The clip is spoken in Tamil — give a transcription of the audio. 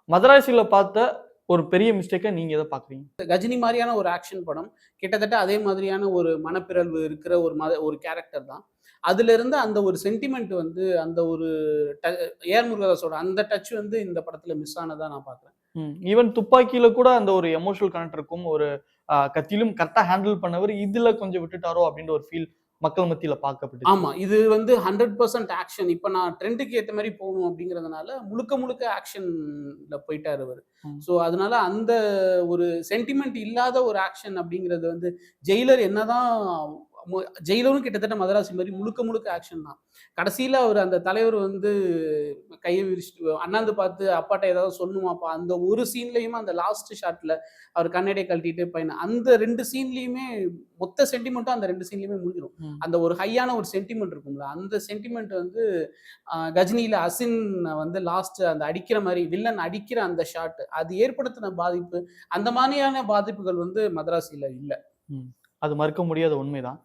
மதராசியில பார்த்த ஒரு பெரிய மிஸ்டேக்கா நீங்க எத பார்க்குறீங்க? கஜினி மாரியான ஒரு ஆக்ஷன் படம். கிட்டத்தட்ட அதே மாதிரியான ஒரு மனப்பிறழ்வு இருக்கிற ஒரு கேரக்டர் தான். அதிலிருந்து அந்த ஒரு சென்டிமெண்ட் வந்து அந்த ஒரு ட ஏஆர் முருகதாஸோட அந்த டச் வந்து இந்த படத்துல மிஸ் ஆனதா நான் பார்க்குறேன். ஈவன் துப்பாக்கியில கூட அந்த ஒரு எமோஷனல் கனெக்ட் இருக்கும். ஒரு கத்தியிலும் கரெக்ட்டா ஹேண்டில் பண்ணவரு, இதுல கொஞ்சம் விட்டுட்டாரோ அப்டின்ற ஒரு ஃபீல் மக்கள் மத்தியில பார்க்கப்பட்டுச்சு. ஆமா. இது வந்து 100% ஆக்ஷன். இப்ப நான் ட்ரெண்டுக்கு ஏத்த மாரி போணும் அப்படிங்கிறதுனால, முழுக்க முழுக்க ஆக்ஷன்ல போயிட்டாரு அவரு. ம். ஸோ, அதனால அந்த ஒரு சென்டிமென்ட் இல்லாத ஒரு ஆக்ஷன் அப்படிங்கிறது வந்து ஜெயிலர் என்னதான் மு ஜெயிலரும் கிட்டத்தட்ட மதராசி மாரி முழுக்க முழுக்க ஆக்ஷன் தான். கடைசியில அவரு அந்த தலைவர் வந்து கைய விரிச்சுட்டு அண்ணாந்து பார்த்து அப்பாட்ட ஏதாவது சொல்லணுமாப்பா, அந்த ஒரு சீன்லயுமே அந்த லாஸ்ட் ஷாட்ல அவர் கண்ணாடிய கழட்டிட்டு பையன அந்த 2 சீன்லயுமே மொத்த சென்டிமென்ட்டும் அந்த 2 சீன்லயுமே முடிஞ்சிரும். ம். அந்த ஒரு ஹையான ஒரு சென்டிமென்ட் இருக்கும்ல, அந்த சென்டிமென்ட் வந்து கஜினியில அசின் வந்து லாஸ்ட் அந்த அடிக்கிற மாரி வில்லன் அடிக்கிற அந்த ஷாட், அது ஏற்படுத்தின பாதிப்பு, அந்த மாரியான பாதிப்புகள் வந்து மதராசில இல்ல. ம். அது மறுக்க முடியாத உண்மைதான்.